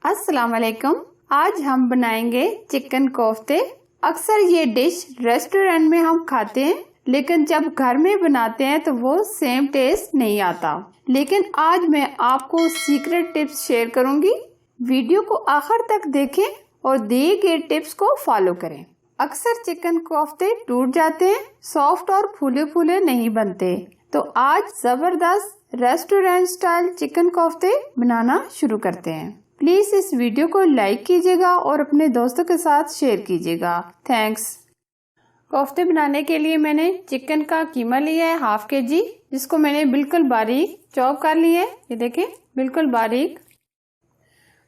अस्सलाम वालेकुम। आज हम बनाएंगे चिकन कोफ्ते। अक्सर ये डिश रेस्टोरेंट में हम खाते हैं, लेकिन जब घर में बनाते हैं तो वो सेम टेस्ट नहीं आता। लेकिन आज मैं आपको सीक्रेट टिप्स शेयर करूंगी। वीडियो को आखिर तक देखें और दिए गए टिप्स को फॉलो करें। अक्सर चिकन कोफ्ते टूट जाते हैं, सॉफ्ट और फूले फूले नहीं बनते। तो आज जबरदस्त रेस्टोरेंट स्टाइल चिकन कोफ्ते बनाना शुरू करते हैं। प्लीज इस वीडियो को लाइक कीजिएगा और अपने दोस्तों के साथ शेयर कीजिएगा। थैंक्स। कोफ्ते बनाने के लिए मैंने चिकन का कीमा लिया है ½ kg, जिसको मैंने बिल्कुल बारीक चॉप कर लिया है। ये देखें, बिल्कुल बारीक।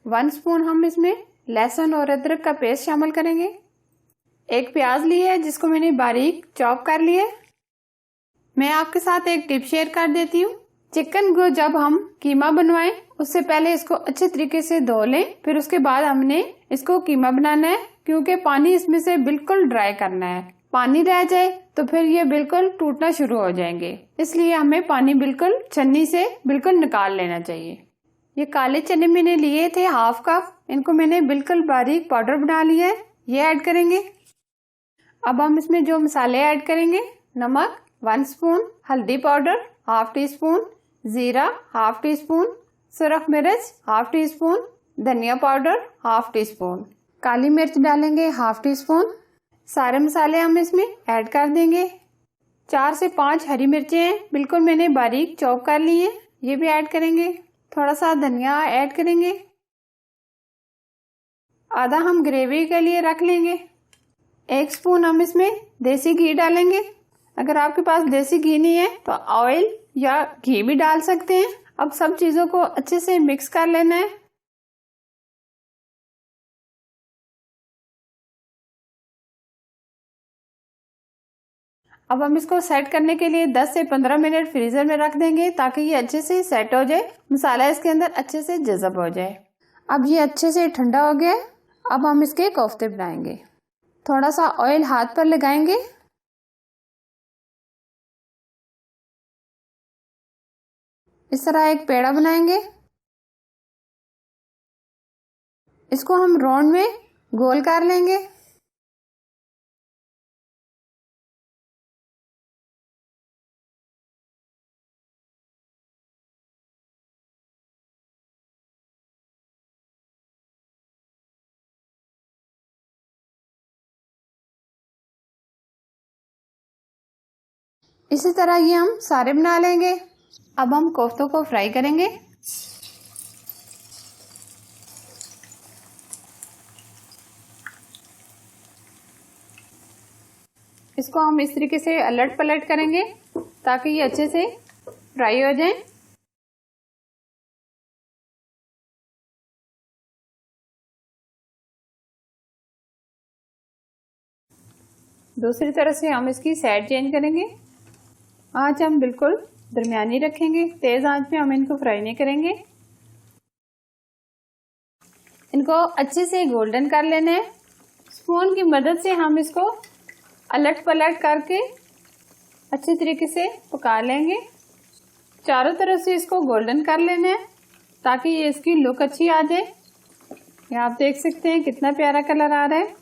1 स्पून हम इसमें लहसुन और अदरक का पेस्ट शामिल करेंगे। 1 प्याज लिया है, जिसको मैंने बारीक चॉप कर लिया है। मैं आपके साथ एक टिप शेयर कर देती हूँ। चिकन को जब हम कीमा बनवाएं, उससे पहले इसको अच्छे तरीके से धो लें, फिर उसके बाद हमने इसको कीमा बनाना है, क्योंकि पानी इसमें से बिल्कुल ड्राई करना है। पानी रह जाए तो फिर ये बिल्कुल टूटना शुरू हो जाएंगे, इसलिए हमें पानी बिल्कुल छन्नी से बिल्कुल निकाल लेना चाहिए। ये काले चने मैंने लिए थे ½ कप, इनको मैंने बिल्कुल बारीक पाउडर बना लिया है। ये ऐड करेंगे। अब हम इसमें जो मसाले ऐड करेंगे: नमक 1 स्पून, हल्दी पाउडर ½ टीस्पून, जीरा ½ टीस्पून, सुरख मिर्च ½ टीस्पून, धनिया पाउडर ½ टीस्पून, काली मिर्च डालेंगे ½ टीस्पून। सारे मसाले हम इसमें ऐड कर देंगे। 4 से 5 हरी मिर्चें हैं, बिल्कुल मैंने बारीक चॉप कर ली हैं, ये भी ऐड करेंगे। थोड़ा सा धनिया ऐड करेंगे। आधा हम ग्रेवी के लिए रख लेंगे। 1 स्पून हम इसमें देसी घी डालेंगे। अगर आपके पास देसी घी नहीं है तो ऑयल या घी भी डाल सकते हैं। अब सब चीजों को अच्छे से मिक्स कर लेना है। अब हम इसको सेट करने के लिए 10 से 15 मिनट फ्रीजर में रख देंगे, ताकि ये अच्छे से सेट हो जाए, मसाला इसके अंदर अच्छे से जज़ब हो जाए। अब ये अच्छे से ठंडा हो गया। अब हम इसके कोफ्ते बनाएंगे। थोड़ा सा ऑयल हाथ पर लगाएंगे। इस तरह एक पेड़ा बनाएंगे। इसको हम राउंड में गोल कर लेंगे। इसी तरह ये हम सारे बना लेंगे। अब हम कोफ्तों को फ्राई करेंगे। इसको हम इस तरीके से अलट पलट करेंगे, ताकि ये अच्छे से फ्राई हो जाए। दूसरी तरह से हम इसकी साइड चेंज करेंगे। आज हम बिल्कुल दरमियानी रखेंगे, तेज आंच पे हम इनको फ्राई नहीं करेंगे। इनको अच्छे से गोल्डन कर लेना है। स्पून की मदद से हम इसको अलट पलट करके अच्छे तरीके से पका लेंगे। चारों तरफ से इसको गोल्डन कर लेना है, ताकि ये इसकी लुक अच्छी आ जाए। ये आप देख सकते हैं कितना प्यारा कलर आ रहा है।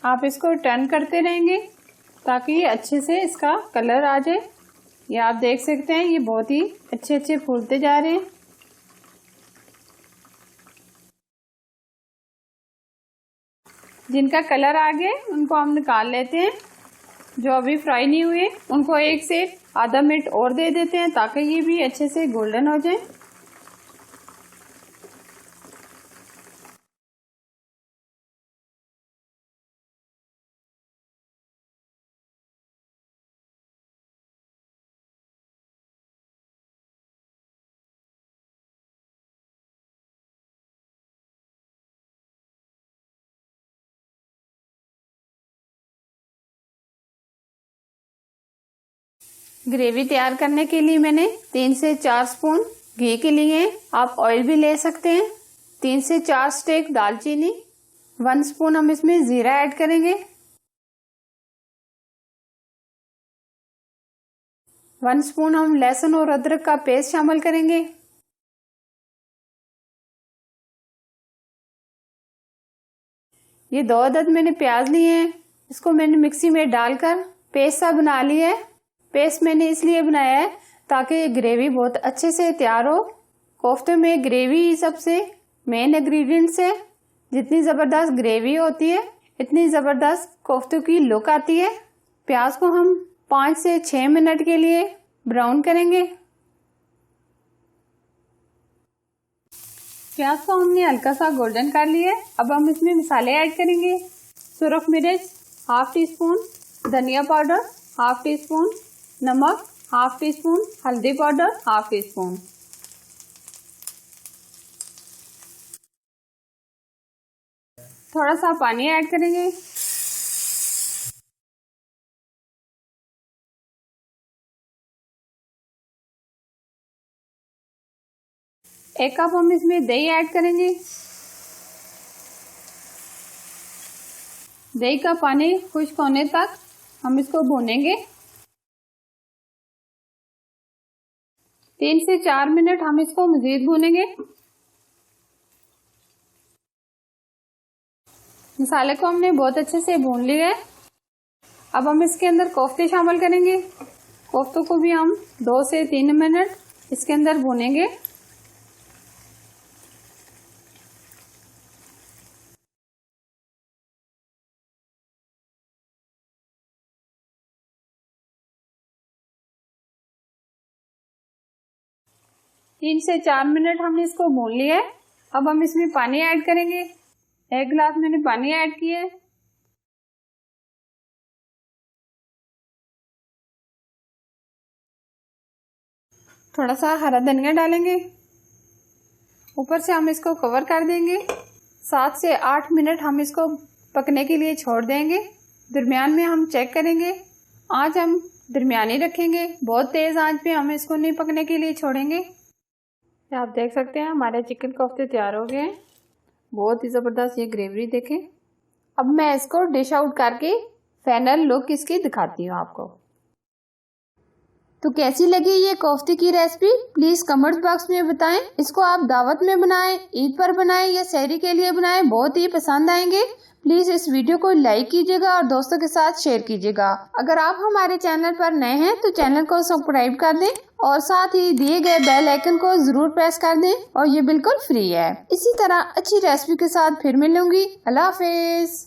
आप इसको टर्न करते रहेंगे, ताकि ये अच्छे से इसका कलर आ जाए। ये आप देख सकते हैं, ये बहुत ही अच्छे फूलते जा रहे हैं। जिनका कलर आ गया उनको हम निकाल लेते हैं। जो अभी फ्राई नहीं हुए उनको 1 से आधा मिनट और दे देते हैं, ताकि ये भी अच्छे से गोल्डन हो जाए। ग्रेवी तैयार करने के लिए मैंने 3 से 4 स्पून घी के लिए हैं। आप ऑयल भी ले सकते हैं। 3 से 4 स्टेक दालचीनी, 1 स्पून हम इसमें जीरा ऐड करेंगे। 1 स्पून हम लहसुन और अदरक का पेस्ट शामिल करेंगे। ये 2 अदद मैंने प्याज लिए हैं, इसको मैंने मिक्सी में डालकर पेस्ट सा बना लिया है। पेस्ट मैंने इसलिए बनाया है ताकि ग्रेवी बहुत अच्छे से तैयार हो। कोफ्ते में ग्रेवी सबसे मेन इंग्रेडिएंट्स है। जितनी ज़बरदस्त ग्रेवी होती है इतनी ज़बरदस्त कोफ्तों की लुक आती है। प्याज को हम 5 से 6 मिनट के लिए ब्राउन करेंगे। प्याज को हमने हल्का सा गोल्डन कर लिया है। अब हम इसमें मसाले ऐड करेंगे। सुरख मिर्च ½ टी स्पून, धनिया पाउडर ½ टी स्पून, नमक ½ टी स्पून, हल्दी पाउडर ½ टी स्पून। थोड़ा सा पानी ऐड करेंगे। एक कप हम इसमें दही ऐड करेंगे। दही का पानी खुश्क होने तक हम इसको भूनेंगे। 3 से 4 मिनट हम इसको मजीद भूनेंगे। मसाले को हमने बहुत अच्छे से भून लिया है। अब हम इसके अंदर कोफ्ते शामिल करेंगे। कोफ्तों को भी हम 2 से 3 मिनट इसके अंदर भूनेंगे। तीन से 4 मिनट हमने इसको भून लिया है। अब हम इसमें पानी ऐड करेंगे। 1 गिलास मैंने पानी ऐड किया है। थोड़ा सा हरा धनिया डालेंगे। ऊपर से हम इसको कवर कर देंगे। 7 से 8 मिनट हम इसको पकने के लिए छोड़ देंगे। दरमियान में हम चेक करेंगे। आंच हम दरमियानी रखेंगे, बहुत तेज आंच पे हम इसको नहीं पकने के लिए छोड़ेंगे। आप देख सकते हैं हमारे चिकन कोफ्ते तैयार हो गए हैं। बहुत ही ज़बरदस्त ये ग्रेवी देखें। अब मैं इसको डिश आउट करके फाइनल लुक इसकी दिखाती हूँ आपको। तो कैसी लगी ये कोफ्ते की रेसिपी प्लीज़ कमेंट बॉक्स में बताएं। इसको आप दावत में बनाएं, ईद पर बनाएं या सहरी के लिए बनाएं, बहुत ही पसंद आएंगे। प्लीज़ इस वीडियो को लाइक कीजिएगा और दोस्तों के साथ शेयर कीजिएगा। अगर आप हमारे चैनल पर नए हैं तो चैनल को सब्सक्राइब कर दें और साथ ही दिए गए बेल आइकन को जरूर प्रेस कर दें और ये बिल्कुल फ्री है। इसी तरह अच्छी रेसिपी के साथ फिर मिलूंगी। अल्लाह हाफिज।